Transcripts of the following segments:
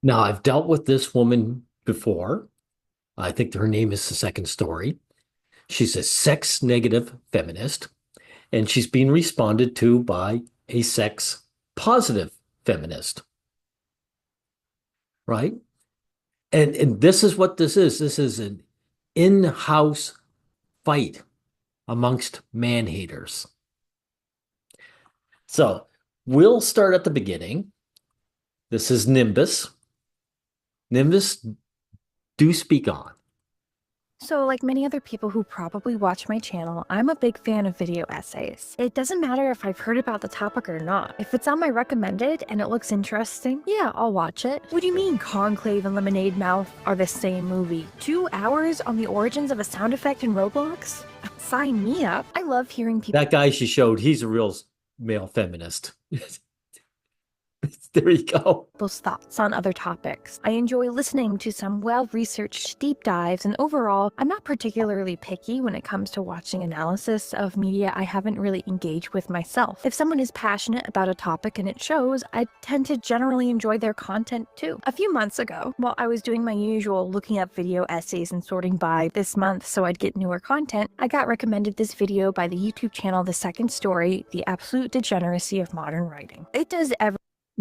Now, I've dealt with this woman before. I think her name is the second story. She's a sex negative feminist, and she's being responded to by a sex positive feminist, right? And this is what this is. This is an in-house fight amongst man haters. So we'll start at the beginning. This is Nimbus. Nimbus, do speak on. So, like many other people who probably watch my channel, I'm a big fan of video essays. It doesn't matter if I've heard about the topic or not. If it's on my recommended and it looks interesting, yeah, I'll watch it. What do you mean Conclave and Lemonade Mouth are the same movie? 2 hours on the origins of a sound effect in Roblox? Sign me up. I love hearing people. That guy she showed, he's a real male feminist. There you go. People's thoughts on other topics. I enjoy listening to some well-researched deep dives, and overall, I'm not particularly picky when it comes to watching analysis of media I haven't really engaged with myself. If someone is passionate about a topic and it shows, I tend to generally enjoy their content too. A few months ago, while I was doing my usual looking up video essays and sorting by this month so I'd get newer content, I got recommended this video by the YouTube channel The Second Story, The Absolute Degeneracy of Modern Writing. It does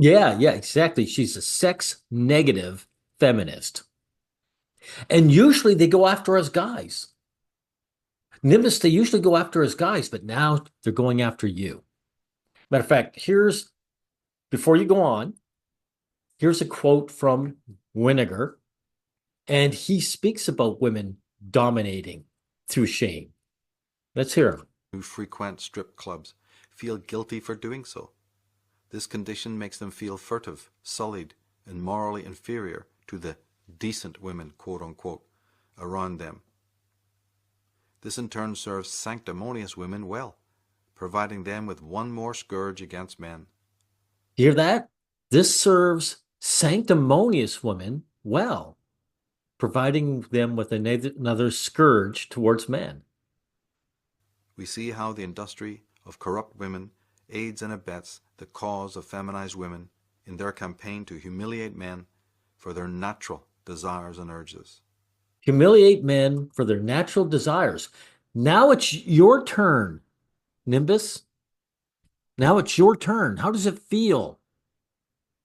Yeah, exactly. She's a sex negative feminist. And usually they go after us guys. Nimbus, they usually go after us guys, but now they're going after you. Matter of fact, before you go on, here's a quote from Winnegar, and he speaks about women dominating through shame. Let's hear him. Who frequent strip clubs feel guilty for doing so. This condition makes them feel furtive, sullied, and morally inferior to the decent women, quote unquote, around them. This in turn serves sanctimonious women well, providing them with one more scourge against men. Hear that? This serves sanctimonious women well, providing them with another scourge towards men. We see how the industry of corrupt women aids and abets the cause of feminized women in their campaign to humiliate men for their natural desires and urges. Humiliate men for their natural desires. Now it's your turn, Nimbus. Now it's your turn. How does it feel?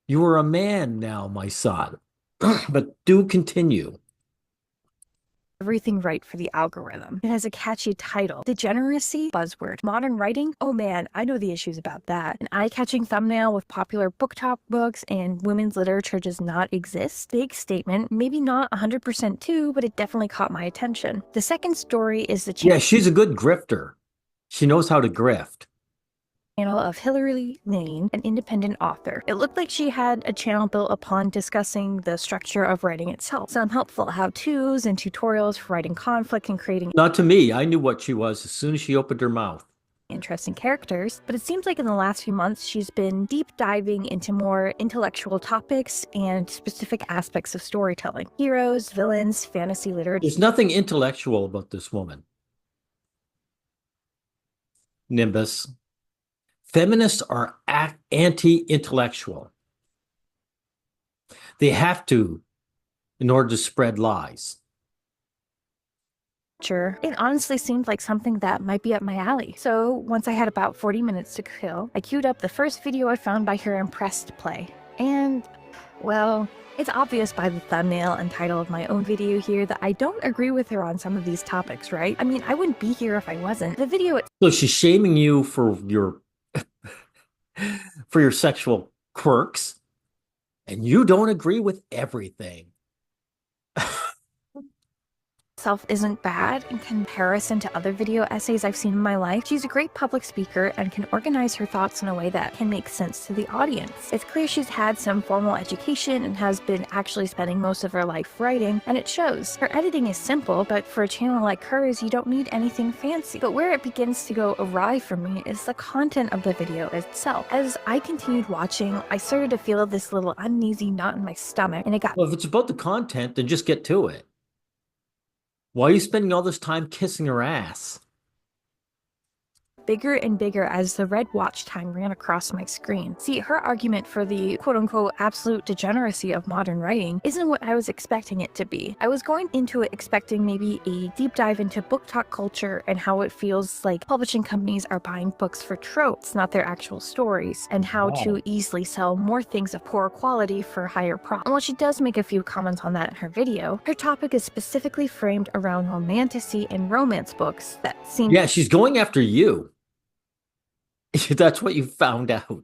You are a man now, my son. But do continue. everything right for the algorithm. It has a catchy title. Degeneracy? Buzzword. Modern writing? Oh man, I know the issues about that. An eye-catching thumbnail with popular BookTok books and women's literature does not exist. Big statement. Maybe not 100% true, but it definitely caught my attention. The second story is the Yeah, she's a good grifter. She knows how to grift. Channel of Hilary Lane, an independent author. It looked like she had a channel built upon discussing the structure of writing itself. Some helpful how-tos and tutorials for writing conflict and creating Not to me. I knew what she was as soon as she opened her mouth. interesting characters, but it seems like in the last few months she's been deep diving into more intellectual topics and specific aspects of storytelling. Heroes, villains, fantasy literature. There's nothing intellectual about this woman. Nimbus. Feminists are anti-intellectual. They have to in order to spread lies. It honestly seemed like something that might be up my alley. So once I had about 40 minutes to kill, I queued up the first video I found by her and pressed play. And, well, it's obvious by the thumbnail and title of my own video here that I don't agree with her on some of these topics, right? I mean, I wouldn't be here if I wasn't. The video So she's shaming you for your sexual quirks, and you don't agree with everything. itself isn't bad in comparison to other video essays I've seen in my life. She's a great public speaker and can organize her thoughts in a way that can make sense to the audience. It's clear she's had some formal education and has been actually spending most of her life writing, and it shows. Her editing is simple, but for a channel like hers, you don't need anything fancy. But where it begins to go awry for me is the content of the video itself. As I continued watching, I started to feel this little uneasy knot in my stomach, and it got— Well, if it's about the content, then just get to it. Why are you spending all this time kissing her ass? bigger and bigger as the red watch time ran across my screen. See, her argument for the quote-unquote absolute degeneracy of modern writing isn't what I was expecting it to be. I was going into it expecting maybe a deep dive into book talk culture and how it feels like publishing companies are buying books for tropes, not their actual stories, and how to easily sell more things of poor quality for higher profit. And while she does make a few comments on that in her video, her topic is specifically framed around romantasy and romance books that seem— Yeah, she's going after you. That's what you found out.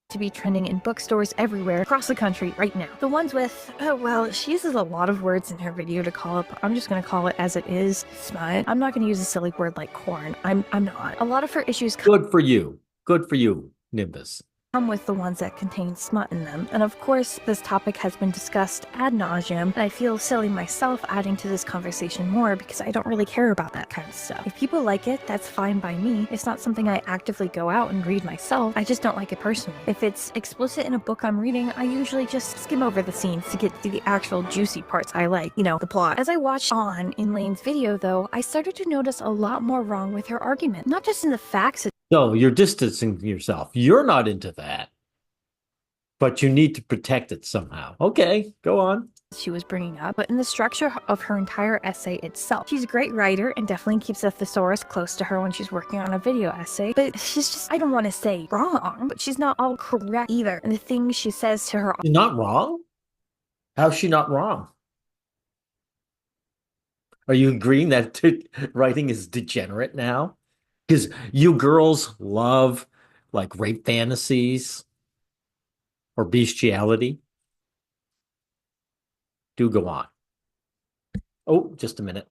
to be trending in bookstores everywhere across the country right now. The ones with, oh, well, she uses a lot of words in her video to call up, I'm just gonna call it as it is, smut. I'm not gonna use a silly word like corn. I'm not. A lot of her issues Good for you. Good for you, Nimbus. come with the ones that contain smut in them. And of course, this topic has been discussed ad nauseum, and I feel silly myself adding to this conversation more because I don't really care about that kind of stuff. If people like it, that's fine by me. It's not something I actively go out and read myself. I just don't like it personally. If it's explicit in a book I'm reading, I usually just skim over the scenes to get to the actual juicy parts I like, you know, the plot. As I watched on in Lane's video though, I started to notice a lot more wrong with her argument. Not just in the facts. So you're distancing yourself. You're not into that, but you need to protect it somehow. Okay, go on. She was bringing up, but in the structure of her entire essay itself. She's a great writer and definitely keeps a thesaurus close to her when she's working on a video essay, but she's just, I don't want to say wrong, but she's not all correct either. And the things she says to her— She's not wrong? How's she not wrong? Are you agreeing that writing is degenerate now? Because you girls love like rape fantasies or bestiality. Do go on. Oh, just a minute.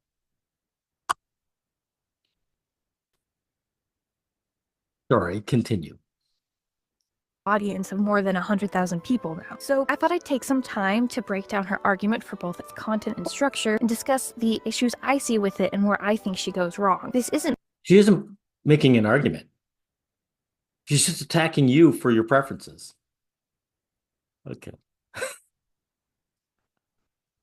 Sorry, continue. audience of more than 100,000 people now. So I thought I'd take some time to break down her argument for both its content and structure and discuss the issues I see with it and where I think she goes wrong. She isn't making an argument. She's just attacking you for your preferences. Okay.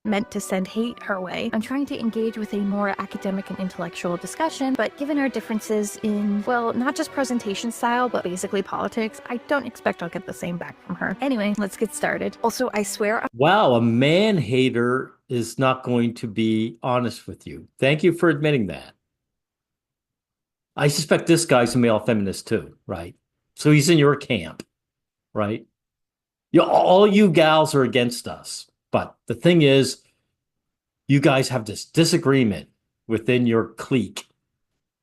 Meant to send hate her way. I'm trying to engage with a more academic and intellectual discussion, but given our differences in, well, not just presentation style, but basically politics, I don't expect I'll get the same back from her. Anyway, let's get started. Also, I swear— Wow, a man hater is not going to be honest with you. Thank you for admitting that. I suspect this guy's a male feminist too, right? So he's in your camp, right? All you gals are against us. But the thing is, you guys have this disagreement within your clique.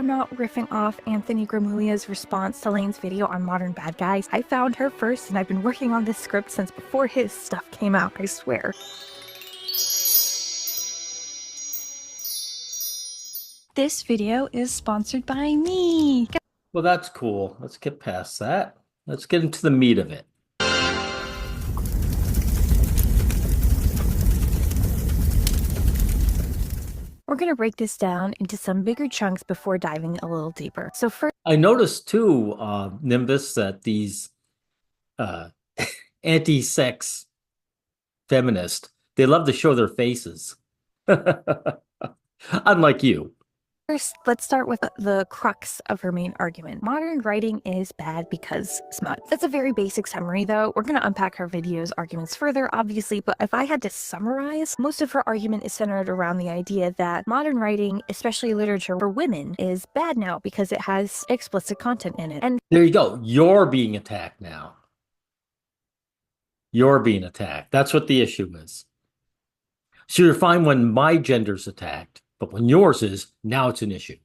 I'm not riffing off Anthony Gramulia's response to Lane's video on modern bad guys. I found her first, and I've been working on this script since before his stuff came out, I swear. This video is sponsored by me. Well, that's cool. Let's get past that. Let's get into the meat of it. We're going to break this down into some bigger chunks before diving a little deeper. So first— I noticed too, Nimbus, that these anti-sex feminists, they love to show their faces. Unlike you. First, let's start with the crux of her main argument. Modern writing is bad because smut. That's a very basic summary, though. We're going to unpack her video's arguments further, obviously, but if I had to summarize, most of her argument is centered around the idea that modern writing, especially literature for women, is bad now because it has explicit content in it. And there you go. You're being attacked now. You're being attacked. That's what the issue is. So you're fine when my gender's attacked. But when yours is, now it's an issue.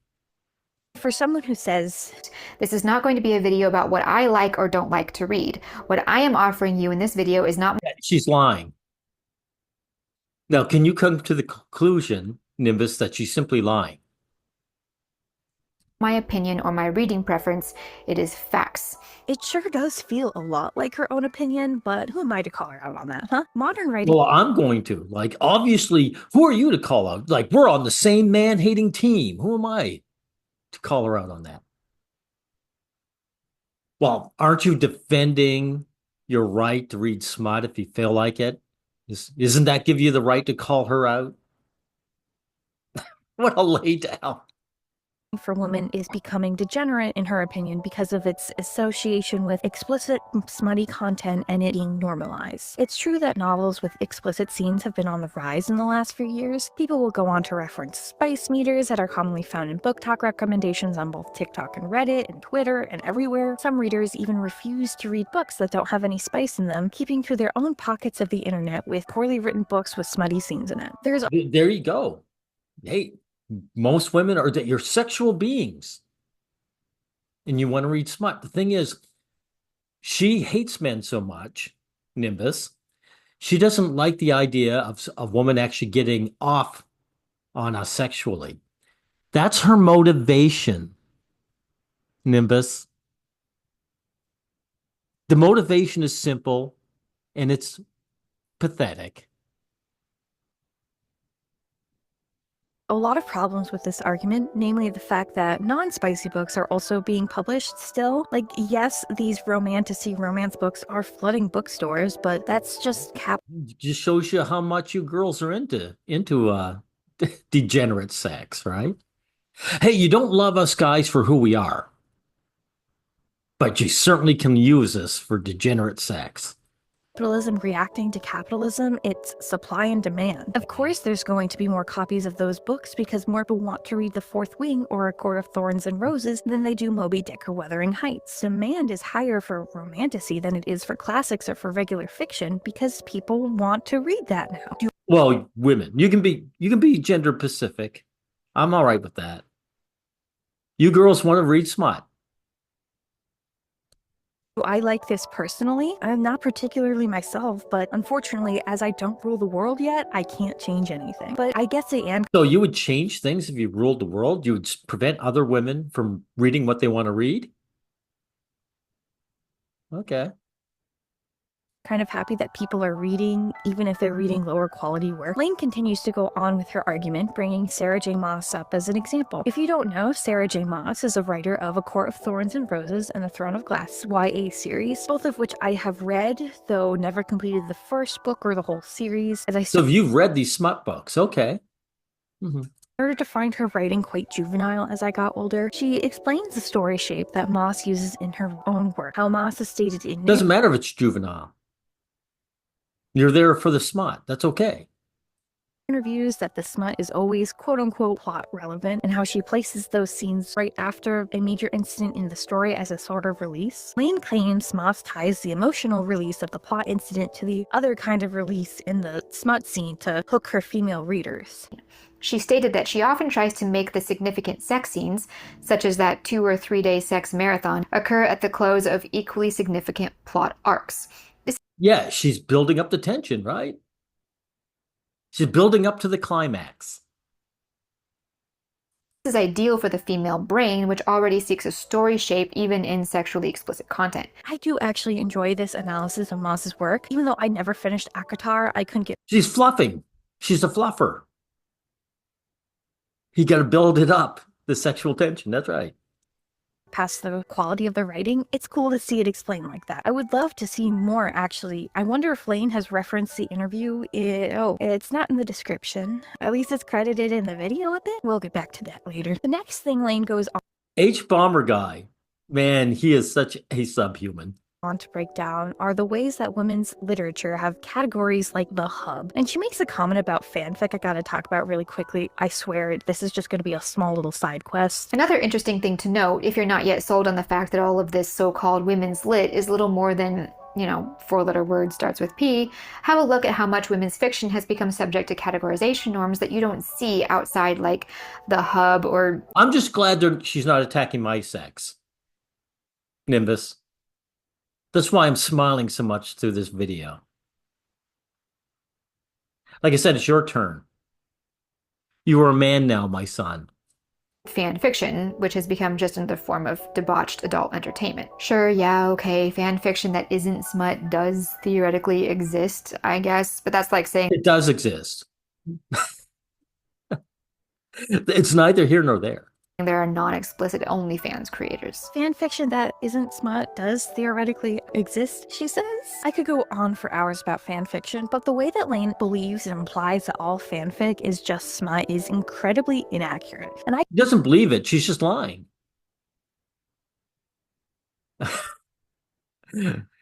For someone who says, this is not going to be a video about what I like or don't like to read. What I am offering you in this video is not— She's lying. Now, can you come to the conclusion, Nimbus, that she's simply lying? my opinion or my reading preference. It is facts. it sure does feel a lot like her own opinion, but who am I to call her out on that, huh? Modern writing— Well, I'm going to. Like, obviously, who are you to call out? Like, we're on the same man-hating team. Who am I to call her out on that? Well, aren't you defending your right to read smut if you feel like it? Isn't that give you the right to call her out? What a lay down. for women is becoming degenerate, in her opinion, because of its association with explicit, smutty content and it being normalized. It's true that novels with explicit scenes have been on the rise in the last few years. People will go on to reference spice meters that are commonly found in book talk recommendations on both TikTok and Reddit and Twitter and everywhere. Some readers even refuse to read books that don't have any spice in them, keeping to their own pockets of the internet with poorly written books with smutty scenes in it. There you go. Hey, most women you're sexual beings and you want to read smut. The thing is, she hates men so much, Nimbus. She doesn't like the idea of a woman actually getting off on us sexually. That's her motivation, Nimbus. The motivation is simple and it's pathetic. A lot of problems with this argument, namely the fact that non-spicy books are also being published still. Like, yes, these romantasy romance books are flooding bookstores, but that's just Just shows you how much you girls are into degenerate sex, right? Hey, you don't love us guys for who we are, but you certainly can use us for degenerate sex. capitalism reacting to capitalism, it's supply and demand. Of course, there's going to be more copies of those books because more people want to read The Fourth Wing or A Court of Thorns and Roses than they do Moby Dick or Wuthering Heights. Demand is higher for romantasy than it is for classics or for regular fiction because people want to read that now. Well, women, you can be gender pacific. I'm all right with that. You girls want to read smut. I like this personally. I'm not particularly myself, but unfortunately, as I don't rule the world yet, I can't change anything. But I guess I am. So you would change things if you ruled the world? You would prevent other women from reading what they want to read? Okay. Kind of happy that people are reading, even if they're reading lower quality work. Lane continues to go on with her argument, bringing Sarah J. Maas up as an example. If you don't know, Sarah J. Maas is a writer of A Court of Thorns and Roses and A Throne of Glass YA series, both of which I have read, though never completed the first book or the whole series. So you've read these smut books, okay. Mm-hmm. Started to find her writing quite juvenile as I got older. She explains the story shape that Maas uses in her own work, how Maas has stated in Doesn't matter if it's juvenile. You're there for the smut. That's okay. Interviews that the smut is always quote-unquote plot relevant and how she places those scenes right after a major incident in the story as a sort of release. Lane claims Maas ties the emotional release of the plot incident to the other kind of release in the smut scene to hook her female readers. She stated that she often tries to make the significant sex scenes, such as that 2 or 3 day sex marathon, occur at the close of equally significant plot arcs. Yeah, she's building up the tension, right? She's building up to the climax. This is ideal for the female brain, which already seeks a story shape even in sexually explicit content. I do actually enjoy this analysis of Maas's work. Even though I never finished ACOTAR, I couldn't get... She's fluffing. She's a fluffer. You got to build it up, the sexual tension. That's right. Past the quality of the writing, it's cool to see it explained like that. I would love to see more, actually. I wonder if Lane has referenced the interview. It's not in the description. At least it's credited in the video a bit. We'll get back to that later. The next thing Lane goes H-Bomber guy. Man, he is such a subhuman. On to break down are the ways that women's literature have categories like the hub. And she makes a comment about fanfic I gotta talk about really quickly. I swear this is just gonna be a small little side quest. Another interesting thing to note, if you're not yet sold on the fact that all of this so-called women's lit is little more than, 4-letter word starts with P, have a look at how much women's fiction has become subject to categorization norms that you don't see outside like the hub or... I'm just glad she's not attacking my sex, Nimbus. That's why I'm smiling so much through this video. Like I said, it's your turn. You are a man now, my son. fan fiction, which has become just another form of debauched adult entertainment. Sure, yeah, okay, fan fiction that isn't smut does theoretically exist, I guess, but that's like saying... It does exist. It's neither here nor there. there are non-explicit OnlyFans creators. Fan fiction that isn't smut does theoretically exist, she says. I could go on for hours about fan fiction, but the way that Lane believes and implies that all fanfic is just smut is incredibly inaccurate. And I She doesn't believe it. She's just lying.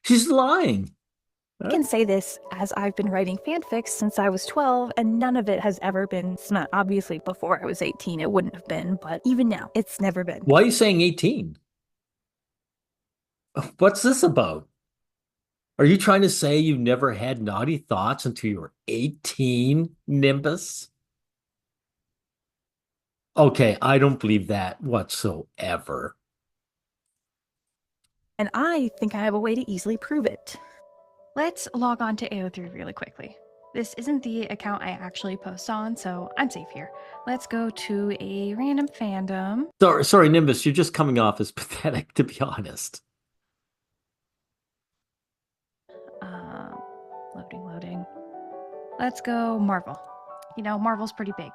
She's lying. can say this as I've been writing fanfics since I was 12, and none of it has ever been smut. Obviously, before I was 18, it wouldn't have been, but even now, it's never been. Why are you saying 18? What's this about? Are you trying to say you never had naughty thoughts until you were 18, Nimbus? Okay, I don't believe that whatsoever. And I think I have a way to easily prove it. Let's log on to AO3 really quickly. This isn't the account I actually post on, so I'm safe here. Let's go to a random fandom. Sorry, Nimbus, you're just coming off as pathetic, to be honest. Loading. Let's go Marvel. You know, Marvel's pretty big.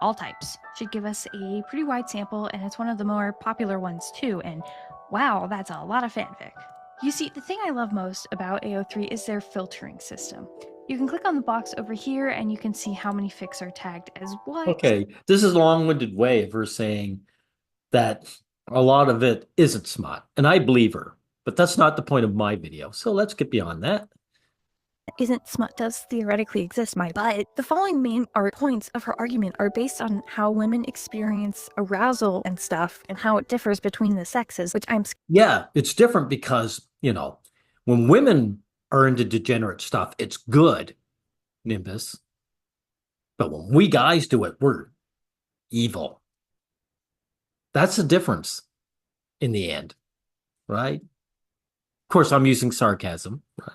All types. Should give us a pretty wide sample, and it's one of the more popular ones too, and wow, that's a lot of fanfic. You see, the thing I love most about AO3 is their filtering system. You can click on the box over here and you can see how many fics are tagged as what. Okay, this is a long-winded way of her saying that a lot of it isn't smut, and I believe her, but that's not the point of my video, so let's get beyond that. Isn't smut does theoretically exist, but the following main points of her argument are based on how women experience arousal and stuff and how it differs between the sexes, which Yeah, it's different because, when women are into degenerate stuff, it's good, Nimbus. But when we guys do it, we're evil. That's the difference in the end, right? Of course, I'm using sarcasm, right?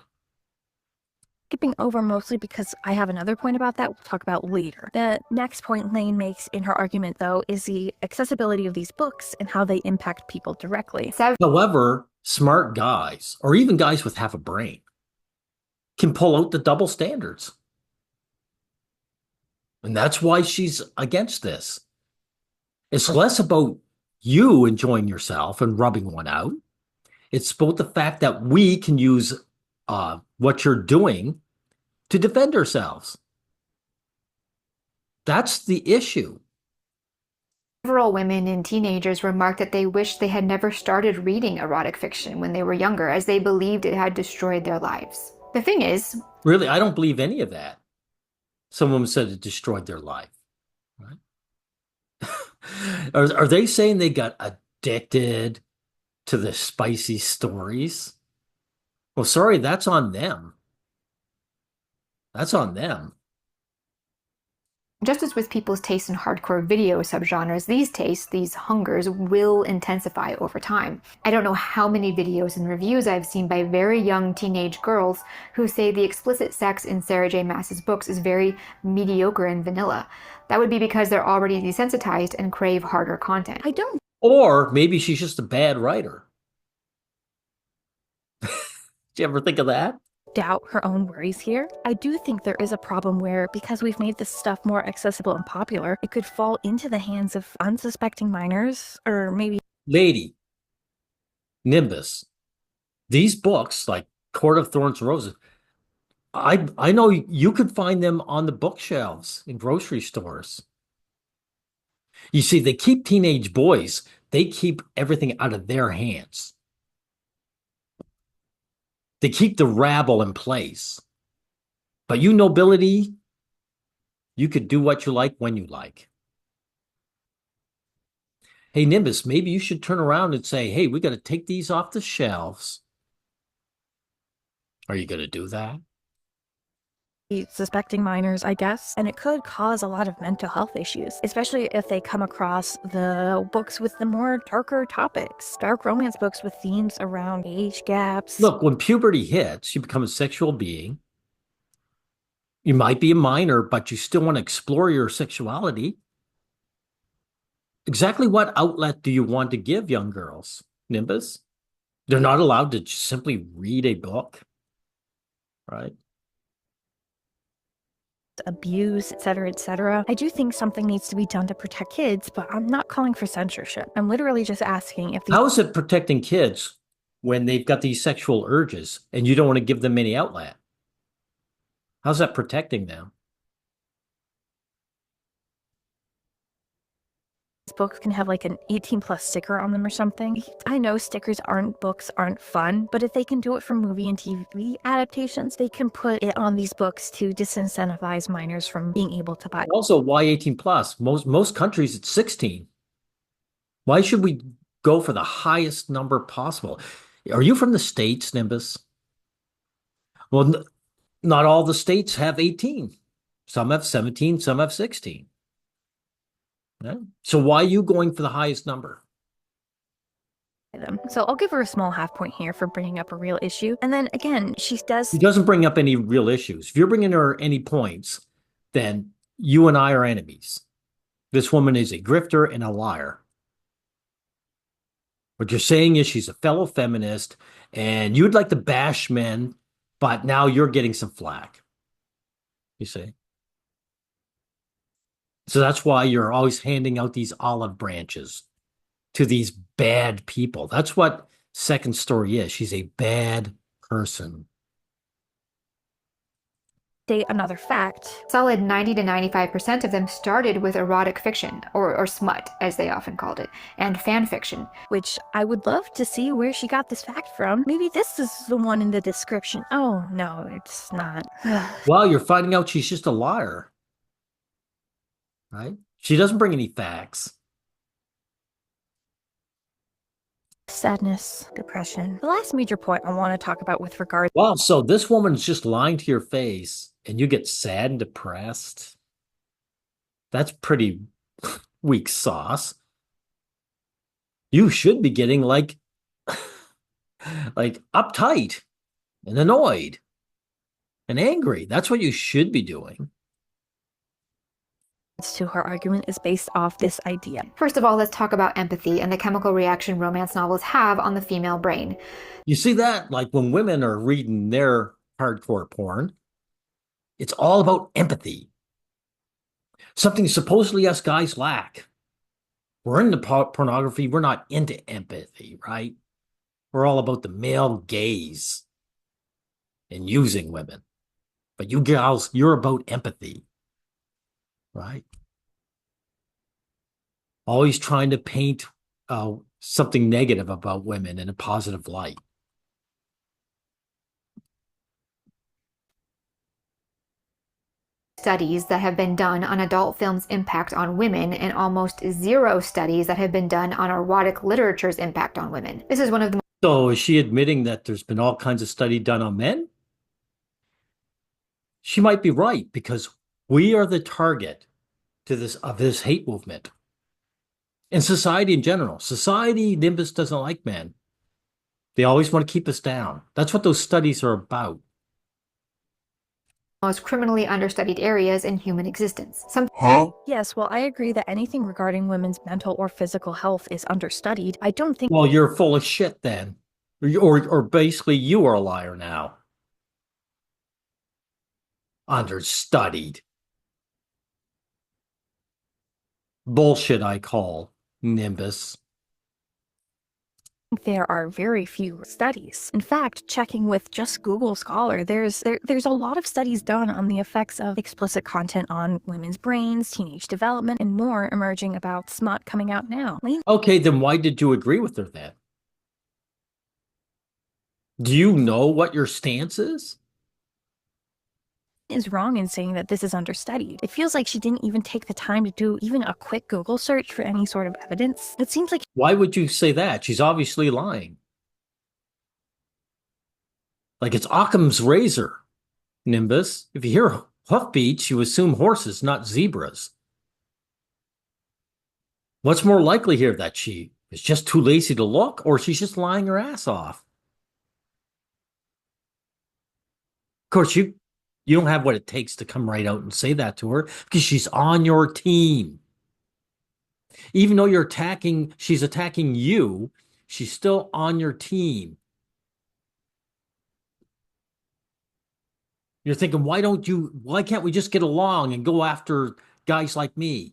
skipping over mostly because I have another point about that we'll talk about later. The next point Lane makes in her argument, though, is the accessibility of these books and how they impact people directly. However, smart guys, or even guys with half a brain, can pull out the double standards. And that's why she's against this. It's less about you enjoying yourself and rubbing one out. It's about the fact that we can use what you're doing to defend ourselves. That's the issue. Several women and teenagers remarked that they wished they had never started reading erotic fiction when they were younger, as they believed it had destroyed their lives. The thing is, Really, I don't believe any of that. Some women said it destroyed their life. Right? Are they saying they got addicted to the spicy stories? Well, sorry, that's on them. That's on them. just as with people's taste in hardcore video subgenres, these tastes, these hungers, will intensify over time. I don't know how many videos and reviews I've seen by very young teenage girls who say the explicit sex in Sarah J. Maas's books is very mediocre and vanilla. That would be because they're already desensitized and crave harder content. I don't Or maybe she's just a bad writer. Did you ever think of that? doubt her own worries here. I do think there is a problem where, because we've made this stuff more accessible and popular, it could fall into the hands of unsuspecting minors, or maybe... Lady, Nimbus, these books like Court of Thorns and Roses, I know you could find them on the bookshelves in grocery stores. You see, they keep teenage boys, they keep everything out of their hands. They keep the rabble in place. But you, nobility, you could do what you like when you like. Hey, Nimbus, maybe you should turn around and say, hey, we got to take these off the shelves. Are you going to do that? suspecting minors, I guess, and it could cause a lot of mental health issues, especially if they come across the books with the more darker topics, dark romance books with themes around age gaps. Look, when puberty hits, you become a sexual being. You might be a minor, but you still want to explore your sexuality. Exactly what outlet do you want to give young girls, Nimbus? They're not allowed to just simply read a book, right? abuse, etc., I do think something needs to be done to protect kids, but I'm not calling for censorship. I'm literally just asking if these How is it protecting kids when they've got these sexual urges and you don't want to give them any outlet? How's that protecting them? books can have like an 18 plus sticker on them or something. I know stickers books aren't fun, but if they can do it for movie and TV adaptations, they can put it on these books to disincentivize minors from being able to buy. Also, why 18 plus? Most countries it's 16. Why should we go for the highest number possible? Are you from the States, Nimbus? Well, not all the states have 18. Some have 17, some have 16. Yeah. So why are you going for the highest number? Them. So I'll give her a small half point here for bringing up a real issue. And then again, she does. She doesn't bring up any real issues. If you're bringing her any points, then you and I are enemies. This woman is a grifter and a liar. What you're saying is she's a fellow feminist and you'd like to bash men, but now you're getting some flack. You see? So that's why you're always handing out these olive branches to these bad people. That's what Second Story is. She's a bad person. State another fact. Solid 90 to 95% of them started with erotic fiction, or smut, as they often called it, and fan fiction. Which I would love to see where she got this fact from. Maybe this is the one in the description. Oh, no, it's not. Well, you're finding out she's just a liar. Right? She doesn't bring any facts. Sadness, depression. The last major point I want to talk about with regard. Wow, so this woman's just lying to your face and you get sad and depressed. That's pretty weak sauce. You should be getting like uptight and annoyed and angry. That's what you should be doing. To her argument is based off this idea. First of all, let's talk about empathy and the chemical reaction romance novels have on the female brain. You see that? Like when women are reading their hardcore porn, it's all about empathy. Something supposedly us guys lack. We're into pornography. We're not into empathy, right? We're all about the male gaze and using women. But you gals, you're about empathy, right? Always trying to paint something negative about women in a positive light. Studies that have been done on adult film's impact on women and almost zero studies that have been done on erotic literature's impact on women. This is one of the So is she admitting that there's been all kinds of study done on men? She might be right because we are the target of this hate movement. And society in general. Society, Nimbus doesn't like men. They always want to keep us down. That's what those studies are about. most criminally understudied areas in human existence. Yes, well, I agree that anything regarding women's mental or physical health is understudied. I don't think. Well, you're full of shit then. Or basically you are a liar now. Understudied. Bullshit, I call Nimbus. There are very few studies. In fact, checking with just Google Scholar, there's a lot of studies done on the effects of explicit content on women's brains, teenage development, and more emerging about smut coming out now. Okay, then why did you agree with her then? Do you know what your stance is? Is wrong in saying that this is understudied. It feels like she didn't even take the time to do even a quick Google search for any sort of evidence. It seems like. Why would you say that? She's obviously lying. Like it's Occam's razor, Nimbus. If you hear hoofbeats, you assume horses, not zebras. What's more likely here, that she is just too lazy to look, or she's just lying her ass off? Of course, you don't have what it takes to come right out and say that to her because she's on your team. Even though she's attacking you, she's still on your team. You're thinking, why can't we just get along and go after guys like me?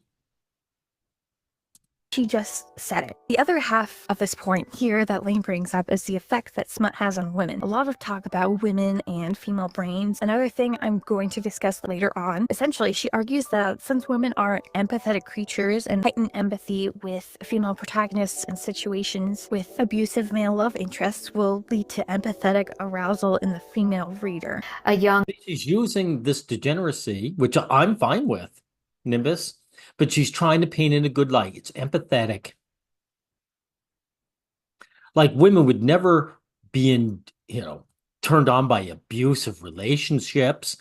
She just said it. The other half of this point here that Lane brings up is the effect that smut has on women. A lot of talk about women and female brains. Another thing I'm going to discuss later on. Essentially, she argues that since women are empathetic creatures and heightened empathy with female protagonists and situations with abusive male love interests will lead to empathetic arousal in the female reader. She's using this degeneracy, which I'm fine with, Nimbus, but she's trying to paint in a good light. It's empathetic. Like women would never be turned on by abusive relationships,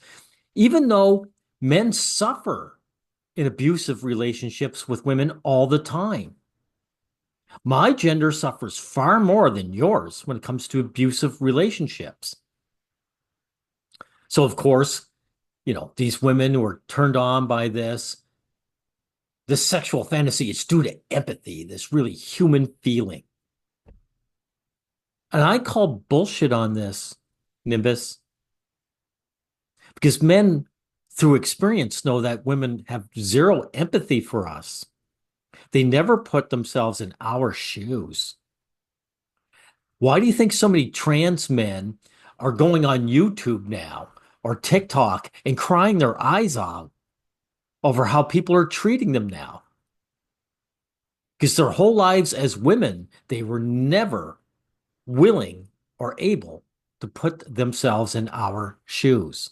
even though men suffer in abusive relationships with women all the time. My gender suffers far more than yours when it comes to abusive relationships. So, of course, these women who are turned on by this sexual fantasy, it's due to empathy, this really human feeling. And I call bullshit on this, Nimbus, because men through experience know that women have zero empathy for us. They never put themselves in our shoes. Why do you think so many trans men are going on YouTube now or TikTok and crying their eyes out over how people are treating them now? Because their whole lives as women, they were never willing or able to put themselves in our shoes.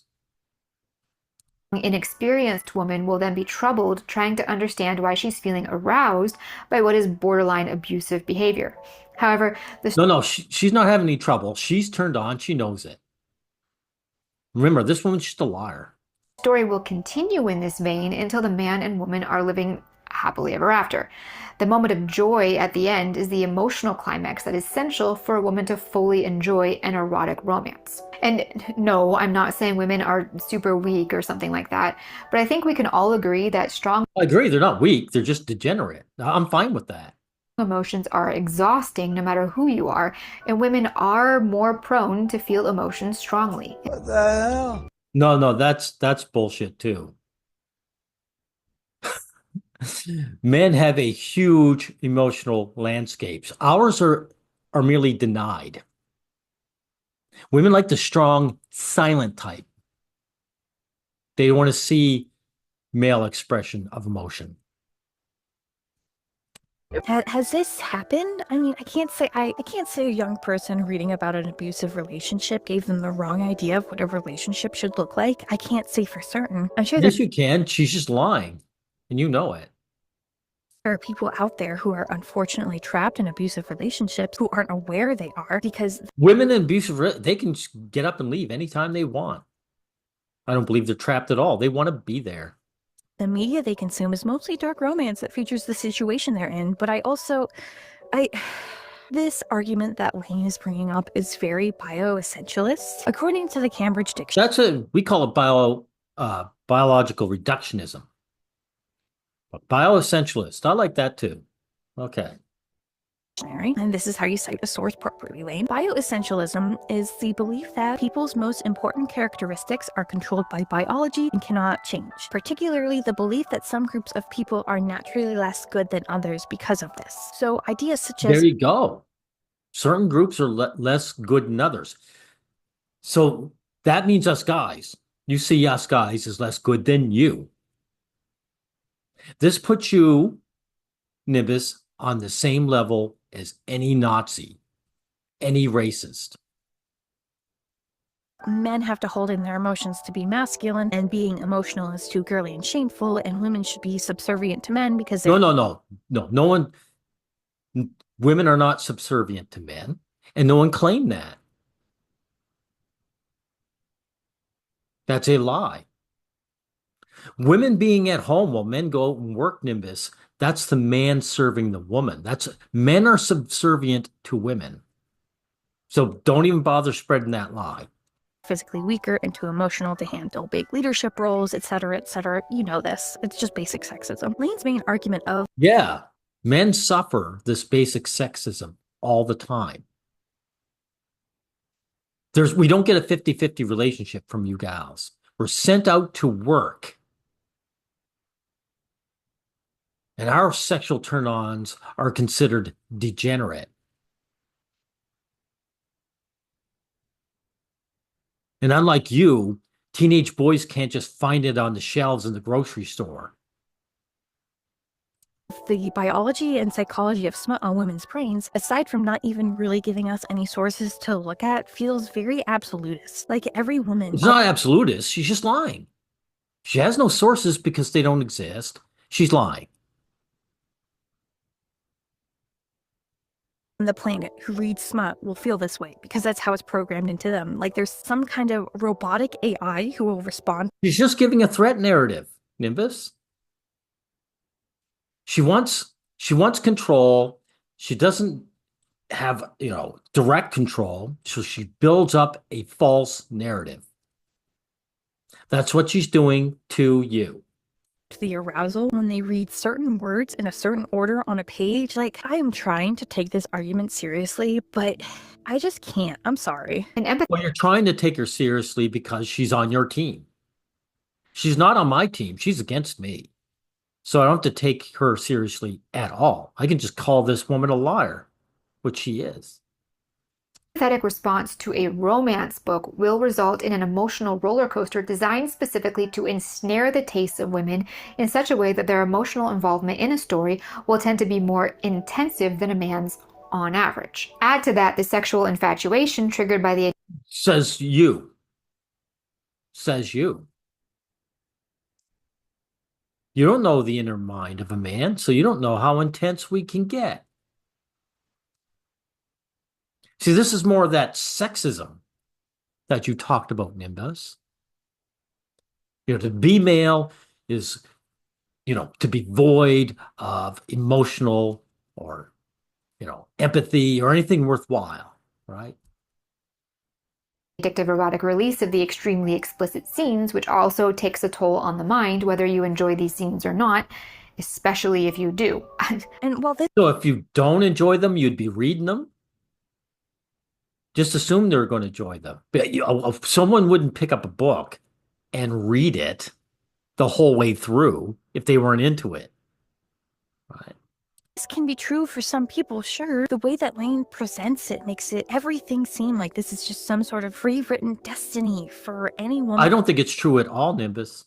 Inexperienced woman will then be troubled trying to understand why she's feeling aroused by what is borderline abusive behavior. However, No, she's not having any trouble. She's turned on. She knows it. Remember, this woman's just a liar. story will continue in this vein until the man and woman are living happily ever after. The moment of joy at the end is the emotional climax that is essential for a woman to fully enjoy an erotic romance. And no, I'm not saying women are super weak or something like that, but I think we can all agree that strong I agree. They're not weak. They're just degenerate. I'm fine with that. emotions are exhausting no matter who you are, and women are more prone to feel emotions strongly. What the hell? No, that's bullshit too. Men have a huge emotional landscapes. Ours are merely denied. Women like the strong, silent type. They want to see male expression of emotion. Has this happened? I mean, I can't say a young person reading about an abusive relationship gave them the wrong idea of what a relationship should look like. I can't say for certain. I'm sure Yes, you can. She's just lying, and you know it. there are people out there who are unfortunately trapped in abusive relationships who aren't aware they are because Women in abusive, they can just get up and leave anytime they want. I don't believe they're trapped at all. They want to be there. the media they consume is mostly dark romance that features the situation they're in. But this argument that Lane is bringing up is very bio-essentialist. According to the Cambridge Dictionary, We call it biological reductionism. But bio-essentialist, I like that too. Okay. and this is how you cite a source properly, Lane. Bio-essentialism is the belief that people's most important characteristics are controlled by biology and cannot change, particularly the belief that some groups of people are naturally less good than others because of this. So ideas such as There you go. Certain groups are less good than others. So that means us guys. You see us guys as less good than you. This puts you, Nimbus, on the same level as any Nazi, any racist. men have to hold in their emotions to be masculine, and being emotional is too girly and shameful, and women should be subservient to men because they're No one. Women are not subservient to men, and no one claimed that. That's a lie. Women being at home while men go out and work, Nimbus, that's the man serving the woman. Men are subservient to women. So don't even bother spreading that lie. physically weaker and too emotional to handle big leadership roles, etc., etc. You know this. It's just basic sexism. Lane's main argument of Yeah, men suffer this basic sexism all the time. We don't get a 50-50 relationship from you gals. We're sent out to work, and our sexual turn-ons are considered degenerate. And unlike you, teenage boys can't just find it on the shelves in the grocery store. The biology and psychology of smut on women's brains, aside from not even really giving us any sources to look at, feels very absolutist. Like every woman It's not absolutist. She's just lying. She has no sources because they don't exist. She's lying. on the planet who reads smut will feel this way because that's how it's programmed into them. Like there's some kind of robotic AI who will respond. She's just giving a threat narrative, Nimbus. She wants control. She doesn't have, direct control, so she builds up a false narrative. That's what she's doing to you. The arousal when they read certain words in a certain order on a page. Like, I am trying to take this argument seriously, but I just can't. I'm sorry. And empathy Well, you're trying to take her seriously because she's on your team. She's not on my team. She's against me. So I don't have to take her seriously at all. I can just call this woman a liar, which she is. empathetic response to a romance book will result in an emotional roller coaster designed specifically to ensnare the tastes of women in such a way that their emotional involvement in a story will tend to be more intensive than a man's on average. Add to that the sexual infatuation triggered by the Says you. Says you. You don't know the inner mind of a man, so you don't know how intense we can get. See, this is more of that sexism that you talked about, Nimbus. To be male is, to be void of emotional or, empathy or anything worthwhile, right? addictive erotic release of the extremely explicit scenes, which also takes a toll on the mind, whether you enjoy these scenes or not, especially if you do. And while this So if you don't enjoy them, you'd be reading them. Just assume they're going to enjoy them. But someone wouldn't pick up a book and read it the whole way through if they weren't into it. Right. this can be true for some people, sure. The way that Lane presents it makes everything seem like this is just some sort of pre-written destiny for any woman. I don't think it's true at all, Nimbus.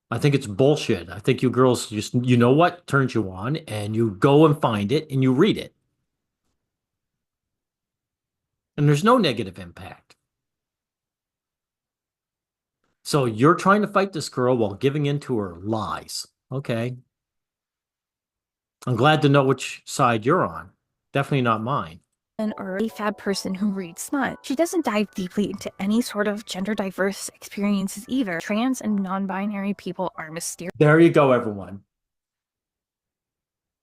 I think it's bullshit. I think you girls just, you know what turns you on, and you go and find it and you read it. And there's no negative impact. So you're trying to fight this girl while giving in to her lies. Okay. I'm glad to know which side you're on. Definitely not mine. Or a fab person who reads smut. She doesn't dive deeply into any sort of gender diverse experiences either. Trans and non-binary people are mysterious. There you go, everyone.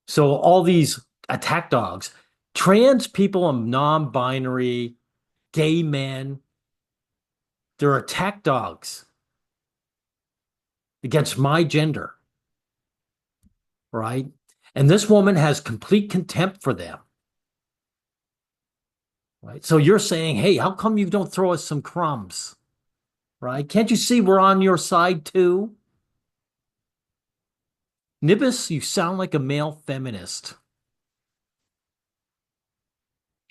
So all these attack dogs, trans people and non-binary, gay men, they're attack dogs against my gender, right? And this woman has complete contempt for them. Right. So you're saying, hey, how come you don't throw us some crumbs? Right? Can't you see we're on your side too? Nimbus, you sound like a male feminist.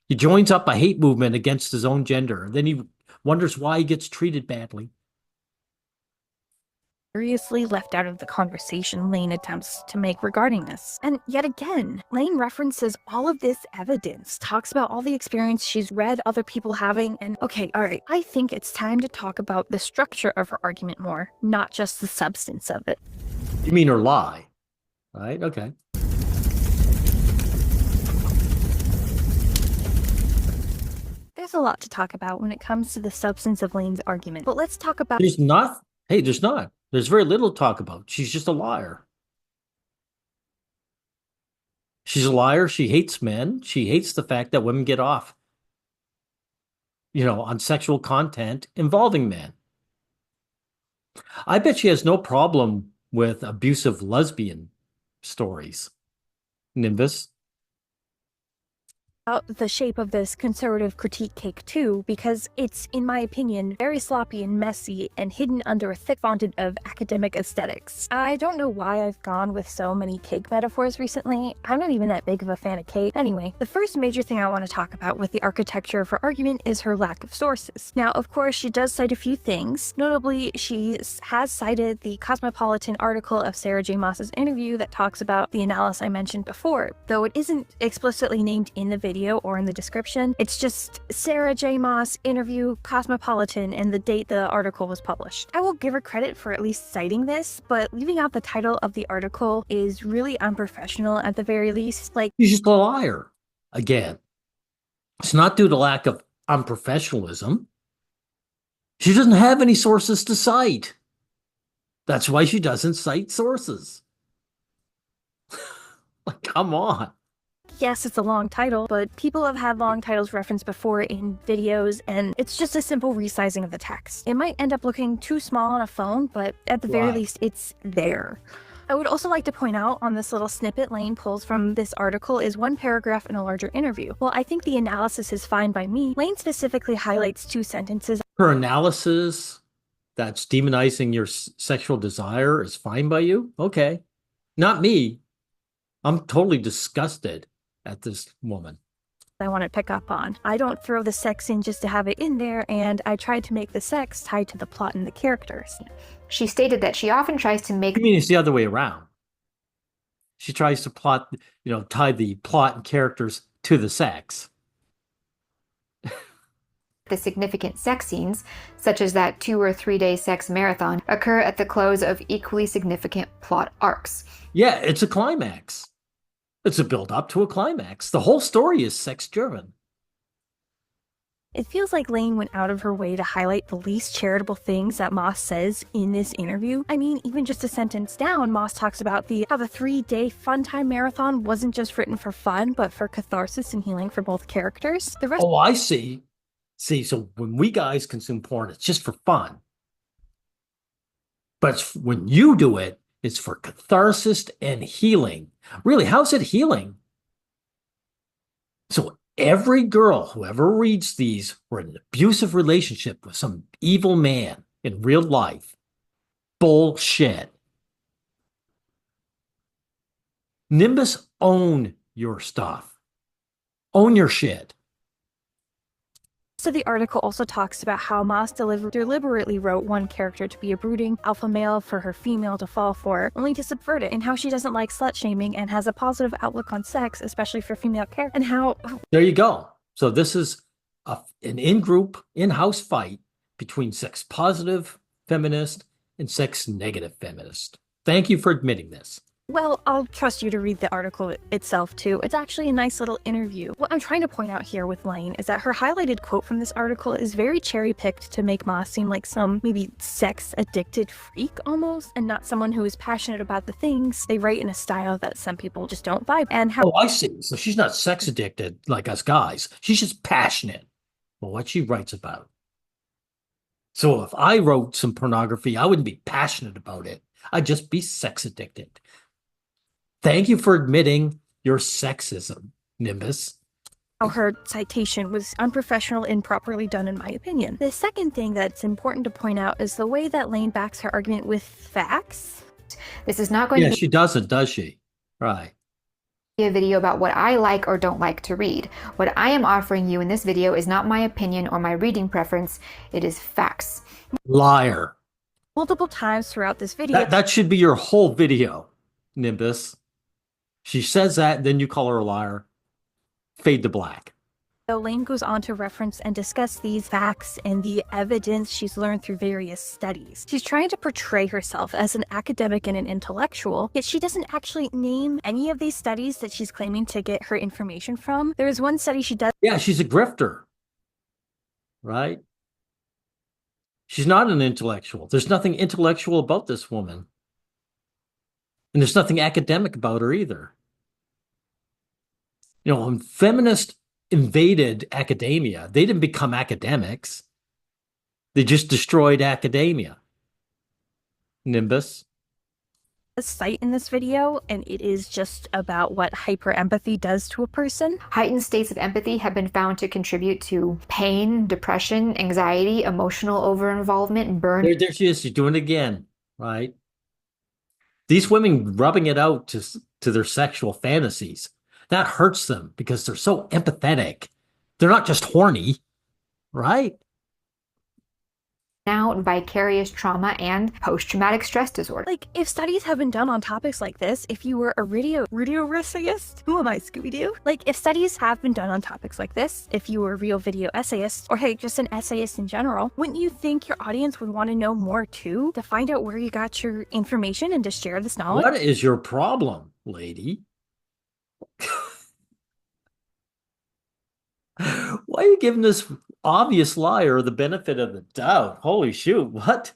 He joins up a hate movement against his own gender. Then he wonders why he gets treated badly. Seriously left out of the conversation Lane attempts to make regarding this. And yet again, Lane references all of this evidence, talks about all the experience she's read other people having, and okay, all right, I think it's time to talk about the structure of her argument more, not just the substance of it. You mean her lie, right? Okay. There's a lot to talk about when it comes to the substance of Lane's argument, but let's talk about— There's not. Hey, there's not. There's very little to talk about. She's just a liar. She's a liar. She hates men. She hates the fact that women get off, on sexual content involving men. I bet she has no problem with abusive lesbian stories. Nimbus. the shape of this conservative critique cake too, because it's, in my opinion, very sloppy and messy and hidden under a thick fondant of academic aesthetics. I don't know why I've gone with so many cake metaphors recently. I'm not even that big of a fan of cake. Anyway, the first major thing I want to talk about with the architecture of her argument is her lack of sources. Now, of course, she does cite a few things. Notably, she has cited the Cosmopolitan article of Sarah J. Maas's interview that talks about the analysis I mentioned before, though it isn't explicitly named in the video or in the description. It's just Sarah J. Maas interview Cosmopolitan and the date the article was published. I will give her credit for at least citing this, but leaving out the title of the article is really unprofessional at the very least. Like, She's just a liar. Again, it's not due to lack of unprofessionalism. She doesn't have any sources to cite. That's why she doesn't cite sources. Like, come on. yes, it's a long title, but people have had long titles referenced before in videos, and it's just a simple resizing of the text. It might end up looking too small on a phone, but at the very least, it's there. I would also like to point out on this little snippet Lane pulls from this article is one paragraph in a larger interview. While I think the analysis is fine by me, Lane specifically highlights two sentences. Her analysis that's demonizing your sexual desire is fine by you? Okay. Not me. I'm totally disgusted at this woman. I want to pick up on. I don't throw the sex in just to have it in there, and I tried to make the sex tied to the plot and the characters. She stated that she often tries to make I mean, it's the other way around. She tries to tie the plot and characters to the sex. the significant sex scenes, such as that 2 or 3 day sex marathon, occur at the close of equally significant plot arcs. Yeah, it's a climax. It's a build up to a climax. The whole story is sex driven. It feels like Lane went out of her way to highlight the least charitable things that Maas says in this interview. I mean, even just a sentence down, Maas talks about how the 3-day fun time marathon wasn't just written for fun, but for catharsis and healing for both characters. The rest— Oh, I see. See, so when we guys consume porn, it's just for fun. But when you do it, it's for catharsis and healing. Really, how's it healing? So every girl who ever reads these were in an abusive relationship with some evil man in real life. Bullshit. Nimbus, own your stuff. Own your shit. So the article also talks about how Maas deliberately wrote one character to be a brooding alpha male for her female to fall for, only to subvert it, and how she doesn't like slut-shaming and has a positive outlook on sex, especially for female characters, and how— There you go. So this is an in-group, in-house fight between sex-positive feminist and sex-negative feminist. Thank you for admitting this. Well, I'll trust you to read the article itself, too. It's actually a nice little interview. What I'm trying to point out here with Lane is that her highlighted quote from this article is very cherry-picked to make Maas seem like some maybe sex-addicted freak almost, and not someone who is passionate about the things they write in a style that some people just don't vibe. And how— Oh, I see. So she's not sex-addicted like us guys. She's just passionate about what she writes about. So if I wrote some pornography, I wouldn't be passionate about it. I'd just be sex-addicted. Thank you for admitting your sexism, Nimbus. her citation was unprofessional and improperly done, in my opinion. The second thing that's important to point out is the way that Lane backs her argument with facts. This is not going to be— she doesn't, does she? Right. A video about what I like or don't like to read. What I am offering you in this video is not my opinion or my reading preference. It is facts. Liar. Multiple times throughout this video— That should be your whole video, Nimbus. She says that, then you call her a liar. Fade to black. Lane goes on to reference and discuss these facts and the evidence she's learned through various studies. She's trying to portray herself as an academic and an intellectual, yet she doesn't actually name any of these studies that she's claiming to get her information from. There is one study she does— Yeah, she's a grifter. Right? She's not an intellectual. There's nothing intellectual about this woman. And there's nothing academic about her either. You know, when feminists invaded academia, they didn't become academics. They just destroyed academia. Nimbus. Cite in this video, and it is just about what hyperempathy does to a person. Heightened states of empathy have been found to contribute to pain, depression, anxiety, emotional overinvolvement, burnout. There she is. She's doing it again, right? These women rubbing it out to their sexual fantasies. That hurts them because they're so empathetic. They're not just horny, right? Vicarious trauma, and post-traumatic stress disorder. Like, if studies have been done on topics like this, if you were a radio essayist, who am I, Scooby-Doo? Like, if studies have been done on topics like this, if you were a real video essayist, or hey, just an essayist in general, wouldn't you think your audience would want to know more too, to find out where you got your information and to share this knowledge? What is your problem, lady? Why are you giving this obvious liar the benefit of the doubt? Holy shoot, what?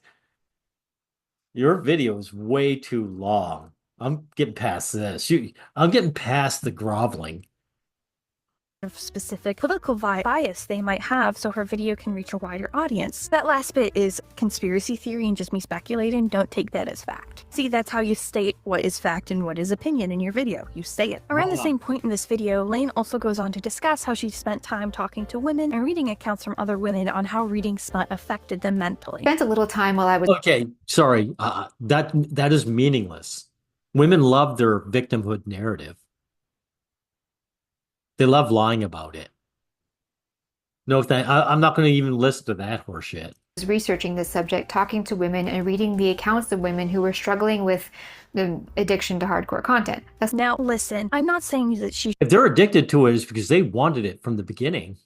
Your video is way too long. I'm getting past this. I'm getting past the groveling. Of specific political bias they might have so her video can reach a wider audience. That last bit is conspiracy theory and just me speculating. Don't take that as fact. See, that's how you state what is fact and what is opinion in your video. You say it. Around the same point in this video, Lane also goes on to discuss how she spent time talking to women and reading accounts from other women on how reading smut affected them mentally. Spent a little time while I was Okay, sorry. That is meaningless. Women love their victimhood narrative. They love lying about it. No, I'm not going to even listen to that horseshit. researching this subject, talking to women and reading the accounts of women who were struggling with the addiction to hardcore content. Now, listen, I'm not saying that she... If they're addicted to it, it's because they wanted it from the beginning.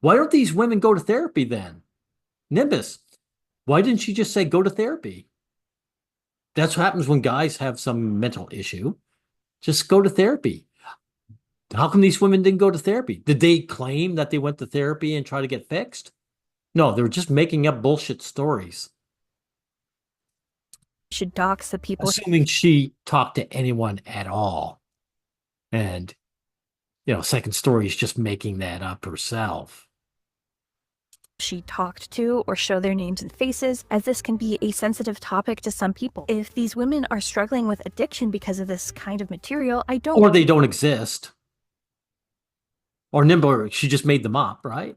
Why don't these women go to therapy then? Nimbus, why didn't she just say go to therapy? That's what happens when guys have some mental issue. Just go to therapy. How come these women didn't go to therapy? Did they claim that they went to therapy and try to get fixed? No, they were just making up bullshit stories. should dox the people... Assuming she talked to anyone at all. And, second story is just making that up herself. She talked to or show their names and faces, as this can be a sensitive topic to some people. If these women are struggling with addiction because of this kind of material, I don't... Or they don't exist. Or Nimble, she just made them up, right?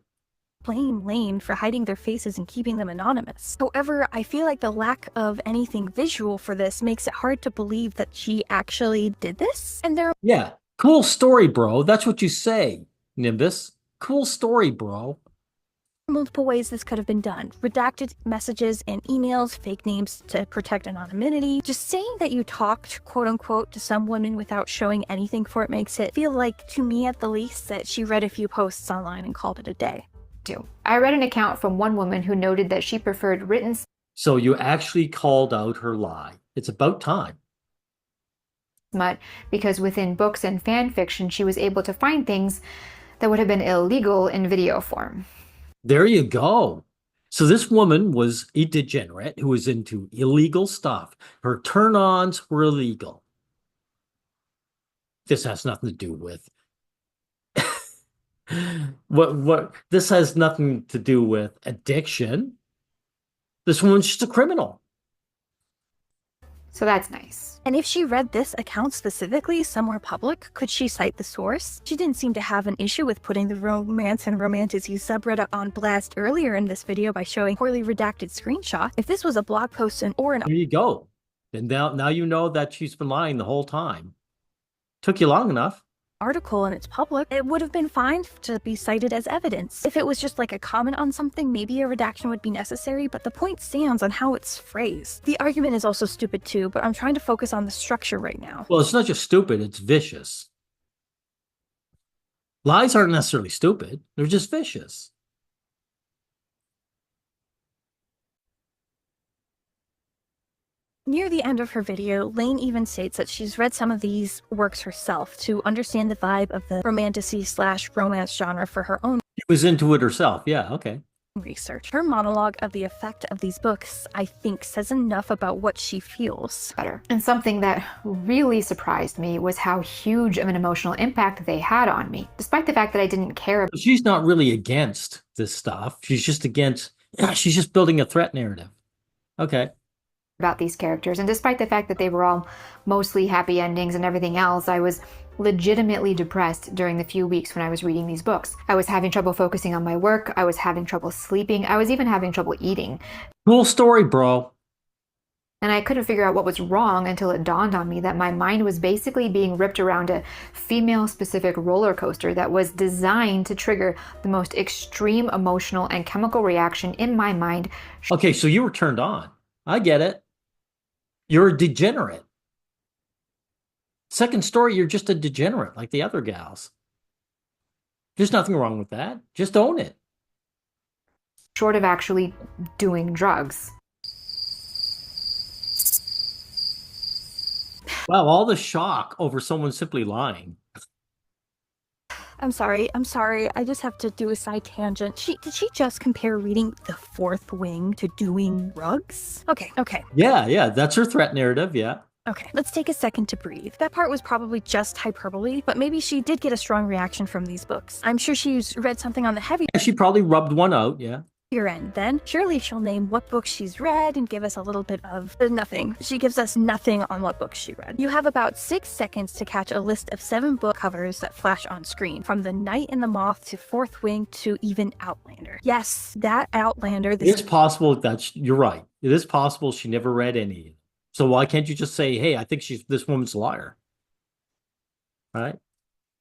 blame Lane for hiding their faces and keeping them anonymous. However, I feel like the lack of anything visual for this makes it hard to believe that she actually did this. And there... Yeah, cool story, bro. That's what you say, Nimbus. Cool story, bro. multiple ways this could have been done. Redacted messages and emails, fake names to protect anonymity. Just saying that you talked, quote unquote, to some women without showing anything for it makes it feel like, to me at the least, that she read a few posts online and called it a day. I read an account from one woman who noted that she preferred written... So you actually called out her lie. It's about time. smut because within books and fan fiction she was able to find things that would have been illegal in video form. There you go. So this woman was a degenerate who was into illegal stuff. Her turn-ons were illegal. This has nothing to do with what this has nothing to do with addiction. This woman's just a criminal. So that's nice. And if she read this account specifically somewhere public, could she cite the source? She didn't seem to have an issue with putting the romance and romantasy subreddit on blast earlier in this video by showing poorly redacted screenshots. If this was a blog post or an... There you go. And now you know that she's been lying the whole time. Took you long enough. article and it's public, it would have been fine to be cited as evidence. If it was just like a comment on something, maybe a redaction would be necessary, but the point stands on how it's phrased. The argument is also stupid too, but I'm trying to focus on the structure right now. Well, it's not just stupid, it's vicious. Lies aren't necessarily stupid, they're just vicious. Near the end of her video, Lane even states that she's read some of these works herself to understand the vibe of the romantasy/romance genre for her own She was into it herself, yeah, okay. research. Her monologue of the effect of these books, I think, says enough about what she feels. Better. And something that really surprised me was how huge of an emotional impact they had on me, despite the fact that I didn't care. She's not really against this stuff. She's just against, she's just building a threat narrative. Okay. about these characters. And despite the fact that they were all mostly happy endings and everything else, I was legitimately depressed during the few weeks when I was reading these books. I was having trouble focusing on my work. I was having trouble sleeping. I was even having trouble eating. Cool story, bro. And I couldn't figure out what was wrong until it dawned on me that my mind was basically being ripped around a female-specific roller coaster that was designed to trigger the most extreme emotional and chemical reaction in my mind. Okay, so you were turned on. I get it. You're a degenerate. Second story, you're just a degenerate like the other gals. There's nothing wrong with that. Just own it. Short of actually doing drugs. Wow, all the shock over someone simply lying. I'm sorry. I just have to do a side tangent. Did she just compare reading The Fourth Wing to doing drugs? Okay. Yeah, that's her threat narrative, yeah. Okay, let's take a second to breathe. That part was probably just hyperbole, but maybe she did get a strong reaction from these books. I'm sure she's read something on the heavier She probably rubbed one out, yeah. end. Then surely she'll name what books she's read and give us a little bit of nothing. She gives us nothing on what books she read. You have about 6 seconds to catch a list of 7 book covers that flash on screen, from The Knight and the Moth to Fourth Wing to even Outlander. Yes, that Outlander. It's possible that you're right. It is possible she never read any. So why can't you just say, hey, I think this woman's a liar? Right?